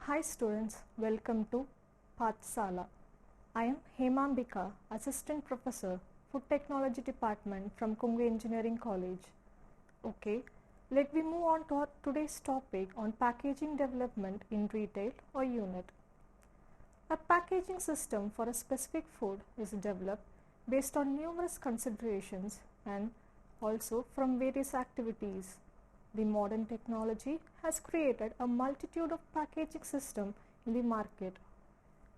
Hi students, welcome to Pathsala. I am Hemambika, Assistant Professor, Food Technology Department from Kungu Engineering College. Okay, let me move on to our today's topic on packaging development in retail or unit. A packaging system for a specific food is developed based on numerous considerations and also from various activities. The modern technology has created a multitude of packaging systems in the market.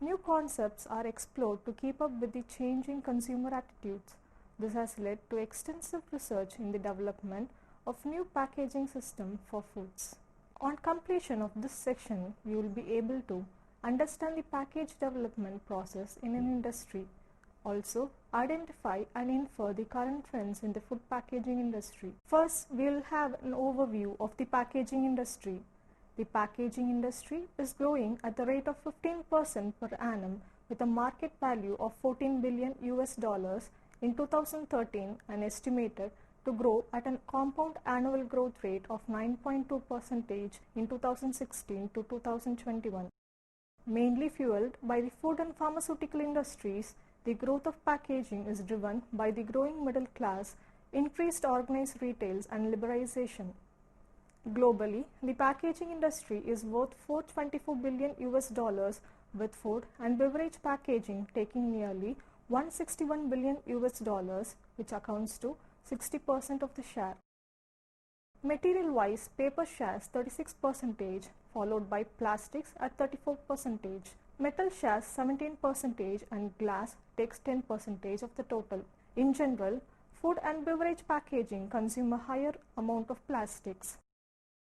New concepts are explored to keep up with the changing consumer attitudes. This has led to extensive research in the development of new packaging systems for foods. On completion of this section, you will be able to understand the package development process in an industry. Also, identify and infer the current trends in the food packaging industry. First, we will have an overview of the packaging industry. The packaging industry is growing at the rate of 15% per annum with a market value of $14 billion in 2013 and estimated to grow at a compound annual growth rate of 9.2% in 2016 to 2021. Mainly fueled by the food and pharmaceutical industries, the growth of packaging is driven by the growing middle class, increased organized retails and liberalization. Globally, the packaging industry is worth $424 billion with food and beverage packaging taking nearly $161 billion which accounts to 60% of the share. Material-wise, paper shares 36%, followed by plastics at 34%. Metal shares 17% and glass takes 10% of the total. In general, food and beverage packaging consume a higher amount of plastics.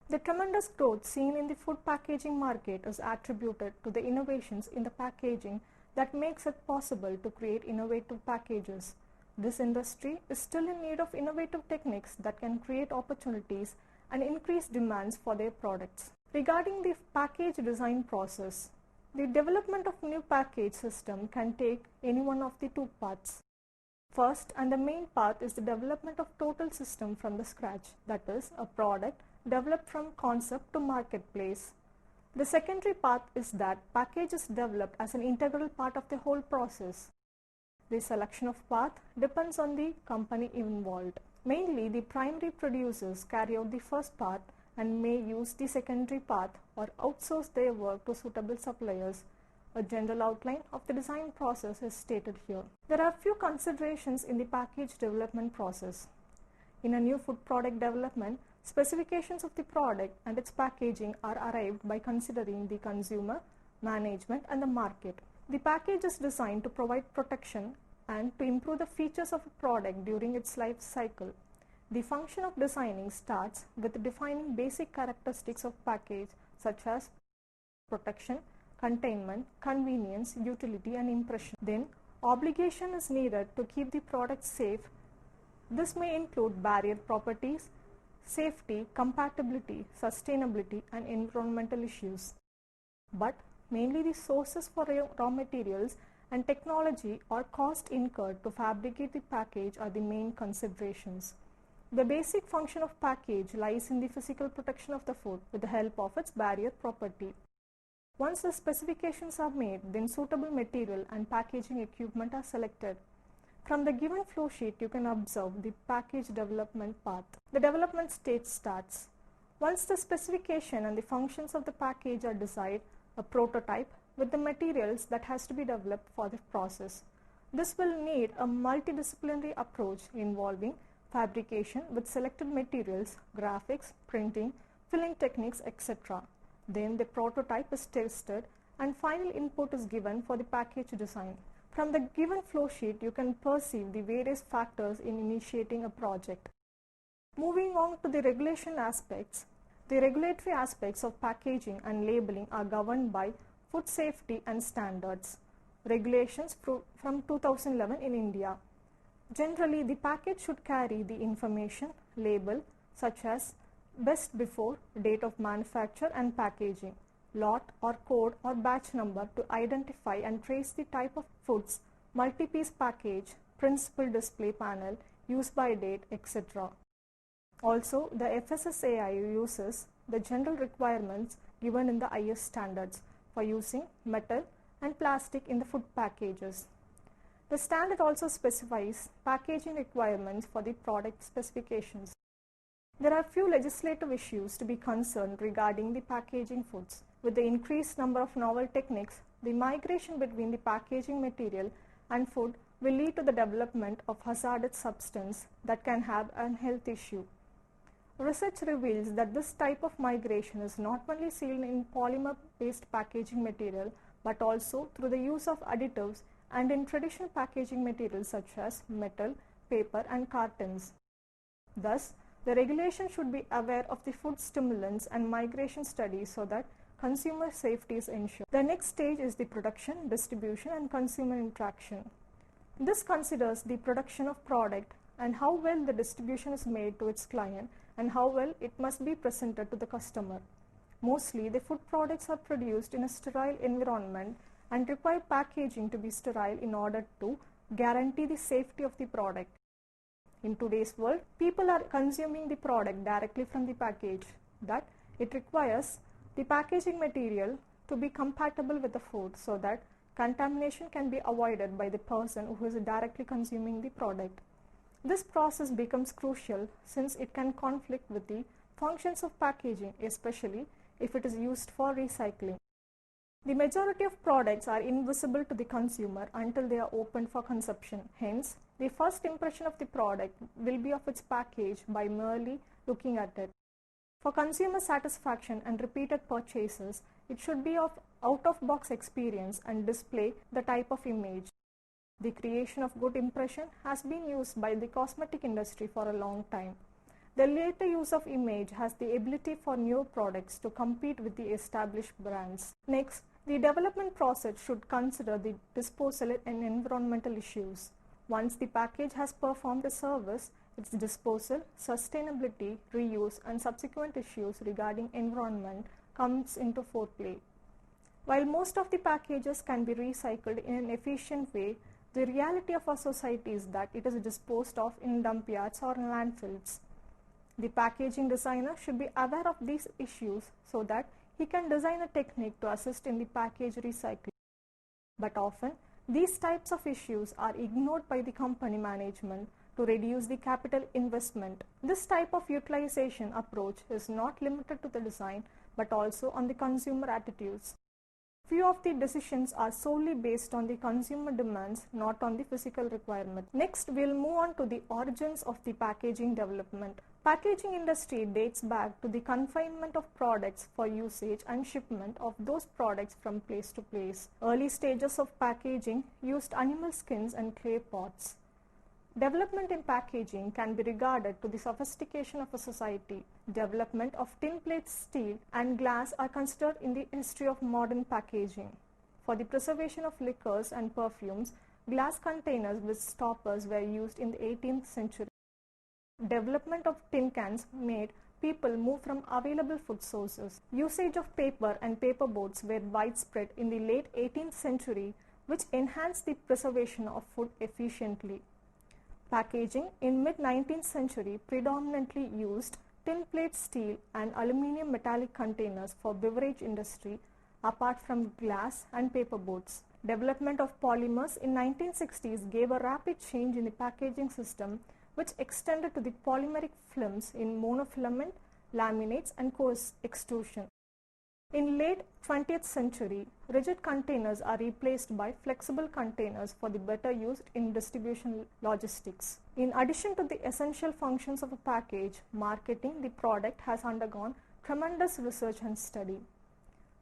The tremendous growth seen in the food packaging market is attributed to the innovations in the packaging that makes it possible to create innovative packages. This industry is still in need of innovative techniques that can create opportunities and increase demands for their products. Regarding the package design process, the development of new package system can take any one of the two paths. First and the main path is the development of total system from the scratch, that is, a product developed from concept to marketplace. The secondary path is that package is developed as an integral part of the whole process. The selection of path depends on the company involved. Mainly, the primary producers carry out the first path and may use the secondary path or outsource their work to suitable suppliers. A general outline of the design process is stated here. There are few considerations in the package development process. In a new food product development, specifications of the product and its packaging are arrived by considering the consumer, management and the market. The package is designed to provide protection and to improve the features of a product during its life cycle. The function of designing starts with defining basic characteristics of package such as protection, containment, convenience, utility and impression. Then, obligation is needed to keep the product safe. This may include barrier properties, safety, compatibility, sustainability and environmental issues. But mainly the sources for raw materials and technology or cost incurred to fabricate the package are the main considerations. The basic function of package lies in the physical protection of the food with the help of its barrier property. Once the specifications are made, then suitable material and packaging equipment are selected. From the given flow sheet, you can observe the package development path. The development stage starts. Once the specification and the functions of the package are decided, a prototype with the materials that has to be developed for the process. This will need a multidisciplinary approach involving fabrication with selected materials, graphics, printing, filling techniques, etc. Then the prototype is tested and final input is given for the package design. From the given flow sheet, you can perceive the various factors in initiating a project. Moving on to the regulation aspects, the regulatory aspects of packaging and labeling are governed by Food Safety and Standards regulations from 2011 in India. Generally, the package should carry the information label such as best before, date of manufacture and packaging, lot or code or batch number to identify and trace the type of foods, multi-piece package, principal display panel, use by date, etc. Also, the FSSAI uses the general requirements given in the IS standards for using metal and plastic in the food packages. The standard also specifies packaging requirements for the product specifications. There are few legislative issues to be concerned regarding the packaging foods. With the increased number of novel techniques, the migration between the packaging material and food will lead to the development of hazardous substance that can have an health issue. Research reveals that this type of migration is not only seen in polymer-based packaging material but also through the use of additives and in traditional packaging materials such as metal, paper and cartons. Thus, the regulation should be aware of the food stimulants and migration studies so that consumer safety is ensured. The next stage is the production, distribution and consumer interaction. This considers the production of product and how well the distribution is made to its client and how well it must be presented to the customer. Mostly, the food products are produced in a sterile environment and require packaging to be sterile in order to guarantee the safety of the product. In today's world, people are consuming the product directly from the package. That it requires the packaging material to be compatible with the food so that contamination can be avoided by the person who is directly consuming the product. This process becomes crucial since it can conflict with the functions of packaging, especially if it is used for recycling. The majority of products are invisible to the consumer until they are opened for consumption. Hence, the first impression of the product will be of its package by merely looking at it. For consumer satisfaction and repeated purchases, it should be of out-of-box experience and display the type of image. The creation of good impression has been used by the cosmetic industry for a long time. The later use of image has the ability for new products to compete with the established brands. Next, the development process should consider the disposal and environmental issues. Once the package has performed a service, its disposal, sustainability, reuse and subsequent issues regarding environment comes into foreplay. While most of the packages can be recycled in an efficient way, the reality of our society is that it is disposed of in dump yards or landfills. The packaging designer should be aware of these issues so that he can design a technique to assist in the package recycling. But often, these types of issues are ignored by the company management to reduce the capital investment. This type of utilization approach is not limited to the design but also on the consumer attitudes. Few of the decisions are solely based on the consumer demands, not on the physical requirement. Next, we'll move on to the origins of the packaging development. Packaging industry dates back to the confinement of products for usage and shipment of those products from place to place. Early stages of packaging used animal skins and clay pots. Development in packaging can be regarded to the sophistication of a society. Development of tin plate, steel and glass are considered in the history of modern packaging. For the preservation of liquors and perfumes, glass containers with stoppers were used in the 18th century. Development of tin cans made people move from available food sources. Usage of paper and paper boards were widespread in the late 18th century, which enhanced the preservation of food efficiently. Packaging in mid-19th century predominantly used tin plate, steel and aluminum metallic containers for beverage industry apart from glass and paper boards. Development of polymers in 1960s gave a rapid change in the packaging system which extended to the polymeric films in monofilament, laminates and co-extrusion. In late 20th century, rigid containers are replaced by flexible containers for the better used in distribution logistics. In addition to the essential functions of a package, marketing the product has undergone tremendous research and study.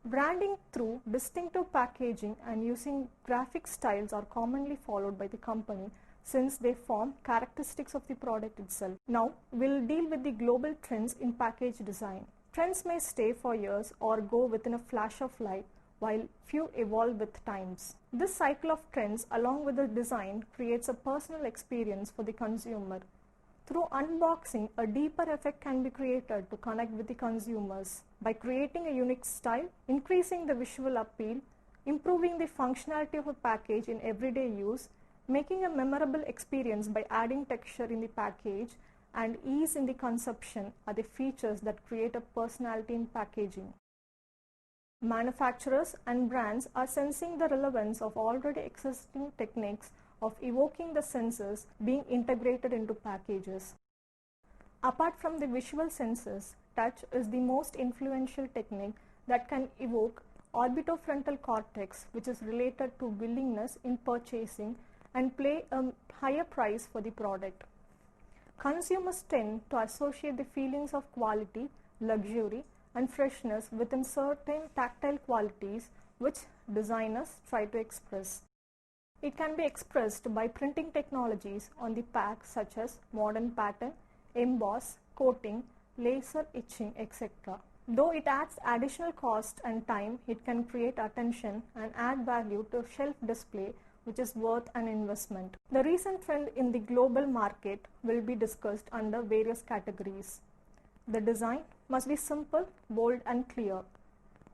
Branding through distinctive packaging and using graphic styles are commonly followed by the company since they form characteristics of the product itself. Now, we'll deal with the global trends in package design. Trends may stay for years or go within a flash of light, while few evolve with times. This cycle of trends along with the design creates a personal experience for the consumer. Through unboxing, a deeper effect can be created to connect with the consumers by creating a unique style, increasing the visual appeal, improving the functionality of a package in everyday use, making a memorable experience by adding texture in the package, and ease in the consumption are the features that create a personality in packaging. Manufacturers and brands are sensing the relevance of already existing techniques of evoking the senses being integrated into packages. Apart from the visual senses, touch is the most influential technique that can evoke orbitofrontal cortex, which is related to willingness in purchasing and pay a higher price for the product. Consumers tend to associate the feelings of quality, luxury, and freshness within certain tactile qualities which designers try to express. It can be expressed by printing technologies on the pack such as modern pattern, emboss, coating, laser etching, etc. Though it adds additional cost and time, it can create attention and add value to shelf display, which is worth an investment. The recent trend in the global market will be discussed under various categories. The design must be simple, bold, and clear.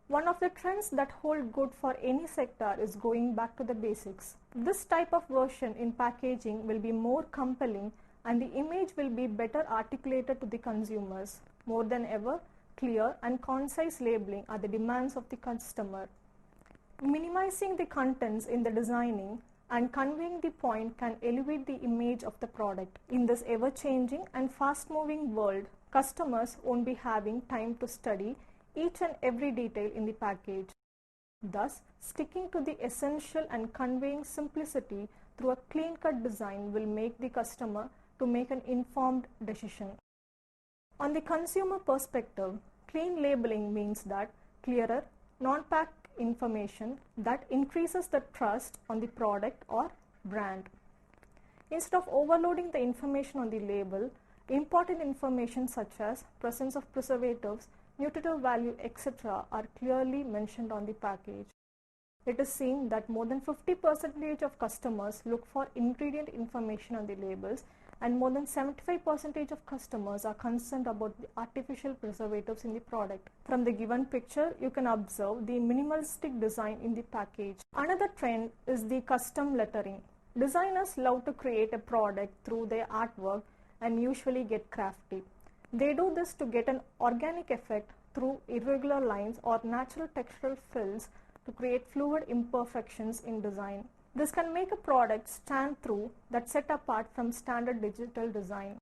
One of the trends that hold good for any sector is going back to the basics. This type of version in packaging will be more compelling and the image will be better articulated to the consumers. More than ever, clear and concise labeling are the demands of the customer. Minimizing the contents in the designing and conveying the point can elevate the image of the product. In this ever-changing and fast-moving world, customers won't be having time to study each and every detail in the package. Thus, sticking to the essential and conveying simplicity through a clean-cut design will make the customer to make an informed decision. On the consumer perspective, clean labeling means that clearer, non-pack information that increases the trust on the product or brand. Instead of overloading the information on the label, important information such as presence of preservatives, nutritive value, etc. are clearly mentioned on the package. It is seen that more than 50% of customers look for ingredient information on the labels and more than 75% of customers are concerned about the artificial preservatives in the product. From the given picture, you can observe the minimalistic design in the package. Another trend is the custom lettering. Designers love to create a product through their artwork and usually get crafty. They do this to get an organic effect through irregular lines or natural textural fills to create fluid imperfections in design. This can make a product stand through that set apart from standard digital design.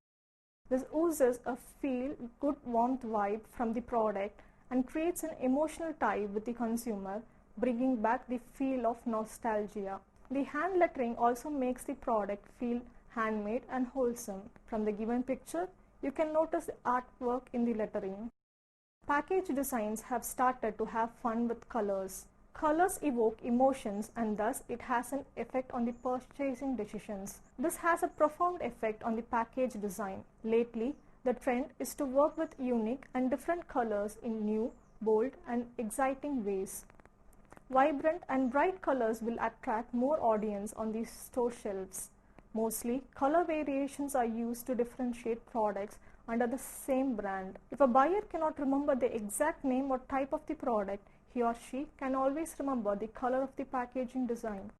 This oozes a feel-good warmth vibe from the product and creates an emotional tie with the consumer, bringing back the feel of nostalgia. The hand lettering also makes the product feel handmade and wholesome. From the given picture, you can notice the artwork in the lettering. Package designs have started to have fun with colors. Colors evoke emotions and thus it has an effect on the purchasing decisions. This has a profound effect on the package design. Lately, the trend is to work with unique and different colors in new, bold, and exciting ways. Vibrant and bright colors will attract more audience on the store shelves. Mostly, color variations are used to differentiate products under the same brand. If a buyer cannot remember the exact name or type of the product, he or she can always remember the color of the packaging design.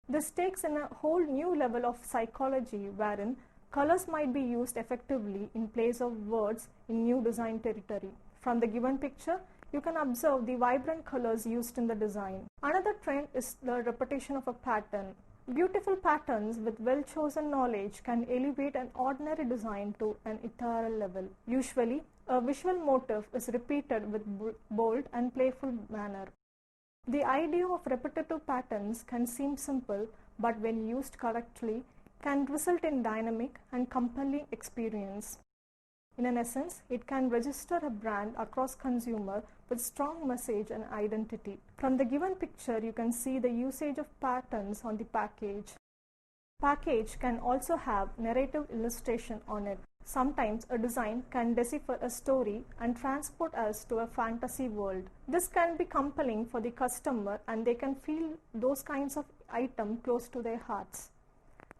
This takes in a whole new level of psychology wherein colors might be used effectively in place of words in new design territory. From the given picture, you can observe the vibrant colors used in the design. Another trend is the repetition of a pattern. Beautiful patterns with well-chosen knowledge can elevate an ordinary design to an ethereal level. Usually, a visual motif is repeated with bold and playful manner. The idea of repetitive patterns can seem simple, but when used correctly, can result in dynamic and compelling experience. In an essence, it can register a brand across consumer with strong message and identity. From the given picture, you can see the usage of patterns on the package. Package can also have narrative illustration on it. Sometimes a design can decipher a story and transport us to a fantasy world. This can be compelling for the customer and they can feel those kinds of items close to their hearts.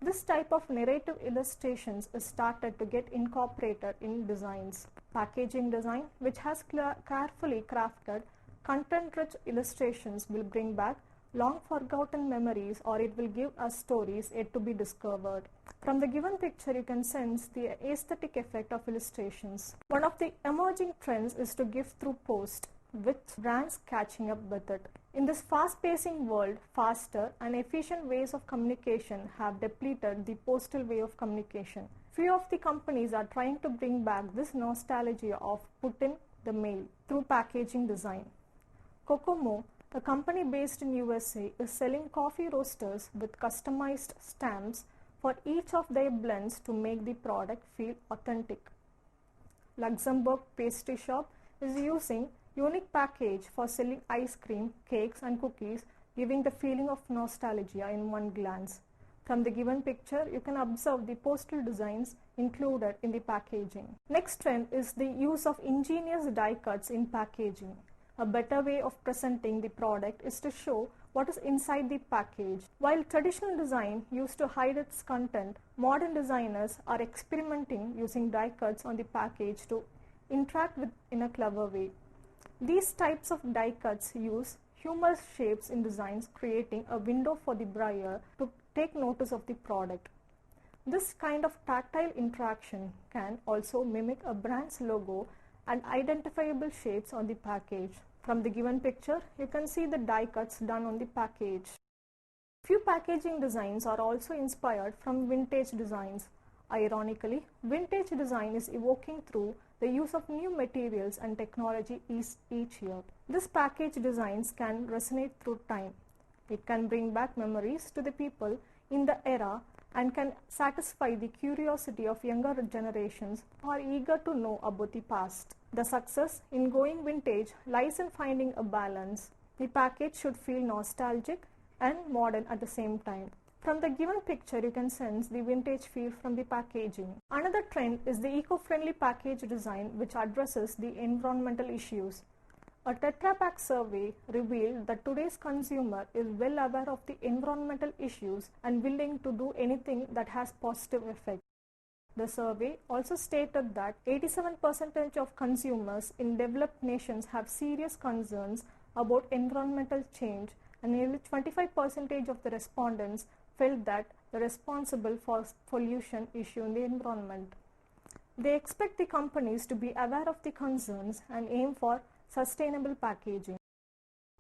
This type of narrative illustrations is started to get incorporated in designs. Packaging design, which has carefully crafted content-rich illustrations, will bring back long forgotten memories, or it will give us stories yet to be discovered. From the given picture, you can sense the aesthetic effect of illustrations. One of the emerging trends is to give through post, with brands catching up with it. In this fast-pacing world, faster and efficient ways of communication have depleted the postal way of communication. Few of the companies are trying to bring back this nostalgia of put in the mail through packaging design. Kokomo, a company based in USA, is selling coffee roasters with customized stamps for each of their blends to make the product feel authentic. Luxembourg Pastry Shop is using unique package for selling ice cream, cakes and cookies, giving the feeling of nostalgia in one glance. From the given picture, you can observe the postal designs included in the packaging. Next trend is the use of ingenious die cuts in packaging. A better way of presenting the product is to show what is inside the package. While traditional design used to hide its content, modern designers are experimenting using die cuts on the package to interact with in a clever way. These types of die cuts use humorous shapes in designs, creating a window for the buyer to take notice of the product. This kind of tactile interaction can also mimic a brand's logo and identifiable shapes on the package. From the given picture, you can see the die cuts done on the package. Few packaging designs are also inspired from vintage designs. Ironically, vintage design is evoking through the use of new materials and technology each year. This package designs can resonate through time. It can bring back memories to the people in the era and can satisfy the curiosity of younger generations who are eager to know about the past. The success in going vintage lies in finding a balance. The package should feel nostalgic and modern at the same time. From the given picture, you can sense the vintage feel from the packaging. Another trend is the eco-friendly package design, which addresses the environmental issues. A Tetra Pak survey revealed that today's consumer is well aware of the environmental issues and willing to do anything that has positive effect. The survey also stated that 87% of consumers in developed nations have serious concerns about environmental change, and nearly 25% of the respondents felt that they are responsible for pollution issue in the environment. They expect the companies to be aware of the concerns and aim for sustainable packaging.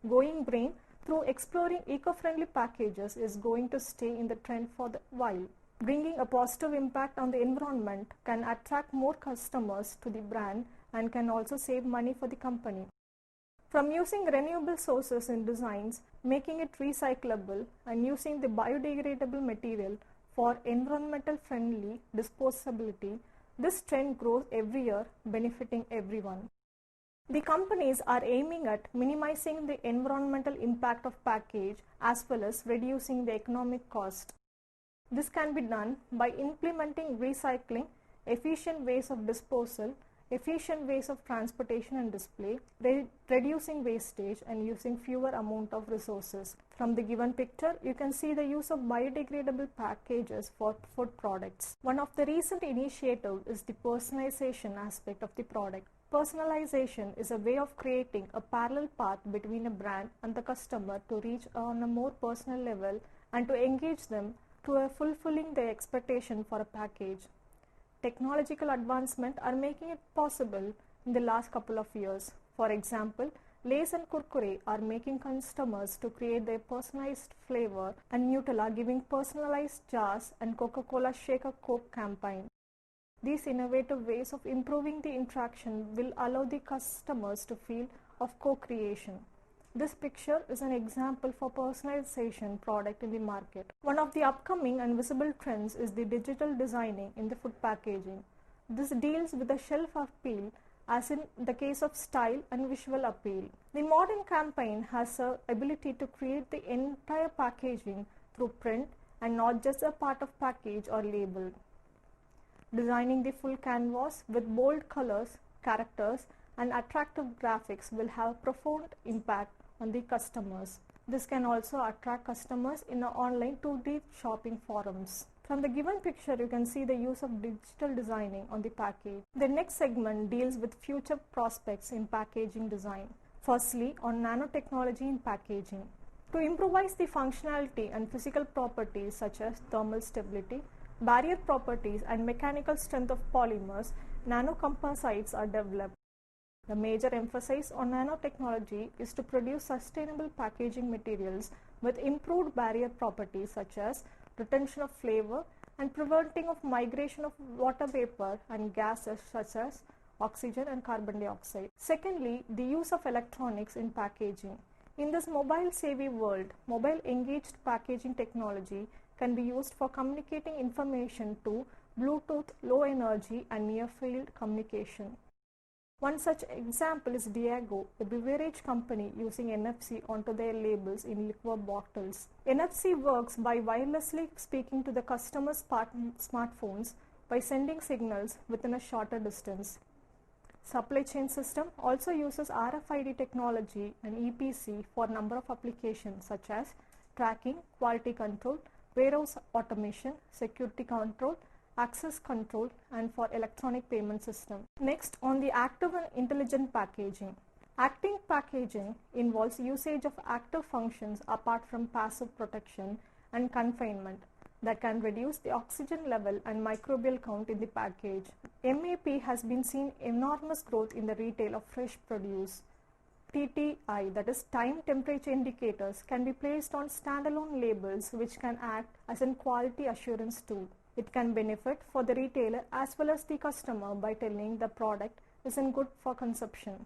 Going green through exploring eco-friendly packages is going to stay in the trend for a while. Bringing a positive impact on the environment can attract more customers to the brand and can also save money for the company. From using renewable sources in designs, making it recyclable, and using the biodegradable material for environmental friendly disposability, this trend grows every year, benefiting everyone. The companies are aiming at minimizing the environmental impact of package as well as reducing the economic cost. This can be done by implementing recycling, efficient ways of disposal, efficient ways of transportation and display, reducing wastage and using fewer amount of resources. From the given picture, you can see the use of biodegradable packages for food products. One of the recent initiatives is the personalization aspect of the product. Personalization is a way of creating a parallel path between a brand and the customer to reach on a more personal level and to engage them to fulfilling their expectation for a package. Technological advancements are making it possible in the last couple of years. For example, Lay's and Kurkure are making customers to create their personalized flavor, and Nutella giving personalized jars, and Coca-Cola Shake a Coke campaign. These innovative ways of improving the interaction will allow the customers to feel of co-creation. This picture is an example for personalization product in the market. One of the upcoming and visible trends is the digital designing in the food packaging. This deals with the shelf appeal as in the case of style and visual appeal. The modern campaign has the ability to create the entire packaging through print and not just a part of package or label. Designing the full canvas with bold colors, characters, and attractive graphics will have a profound impact on the customers. This can also attract customers in the online 2D shopping forums. From the given picture, you can see the use of digital designing on the package. The next segment deals with future prospects in packaging design. Firstly, on nanotechnology in packaging. To improvise the functionality and physical properties such as thermal stability, barrier properties and mechanical strength of polymers, nanocomposites are developed. The major emphasis on nanotechnology is to produce sustainable packaging materials with improved barrier properties such as retention of flavor and preventing of migration of water vapor and gases such as oxygen and carbon dioxide. Secondly, the use of electronics in packaging. In this mobile-savvy world, mobile-engaged packaging technology can be used for communicating information to Bluetooth, low energy and near-field communication. One such example is Diageo, a beverage company using NFC onto their labels in liquor bottles. NFC works by wirelessly speaking to the customer's smartphones by sending signals within a shorter distance. Supply chain system also uses RFID technology and EPC for a number of applications such as tracking, quality control, warehouse automation, security control, access control and for electronic payment system. Next, on the active and intelligent packaging. Active packaging involves usage of active functions apart from passive protection and confinement that can reduce the oxygen level and microbial count in the package. MAP has been seen enormous growth in the retail of fresh produce. TTI, that is time temperature indicators, can be placed on standalone labels which can act as a quality assurance tool. It can benefit for the retailer as well as the customer by telling the product isn't good for consumption.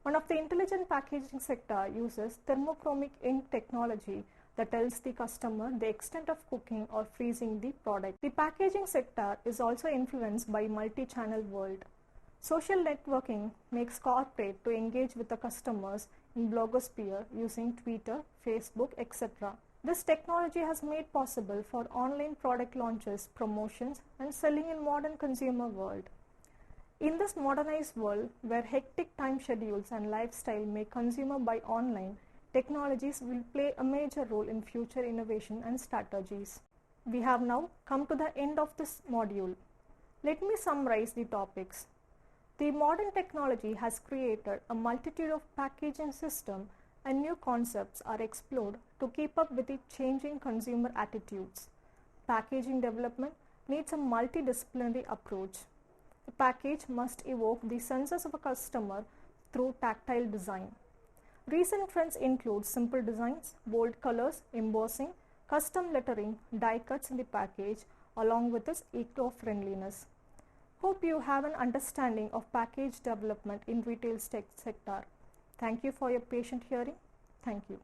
One of the intelligent packaging sector uses thermochromic ink technology that tells the customer the extent of cooking or freezing the product. The packaging sector is also influenced by multi-channel world. Social networking makes corporate to engage with the customers in blogosphere using Twitter, Facebook, etc. This technology has made possible for online product launches, promotions, and selling in modern consumer world. In this modernized world, where hectic time schedules and lifestyle make consumer buy online, technologies will play a major role in future innovation and strategies. We have now come to the end of this module. Let me summarize the topics. The modern technology has created a multitude of packaging systems and new concepts are explored to keep up with the changing consumer attitudes. Packaging development needs a multidisciplinary approach. The package must evoke the senses of a customer through tactile design. Recent trends include simple designs, bold colors, embossing, custom lettering, die cuts in the package, along with its eco-friendliness. Hope you have an understanding of package development in retail sector. Thank you for your patient hearing. Thank you.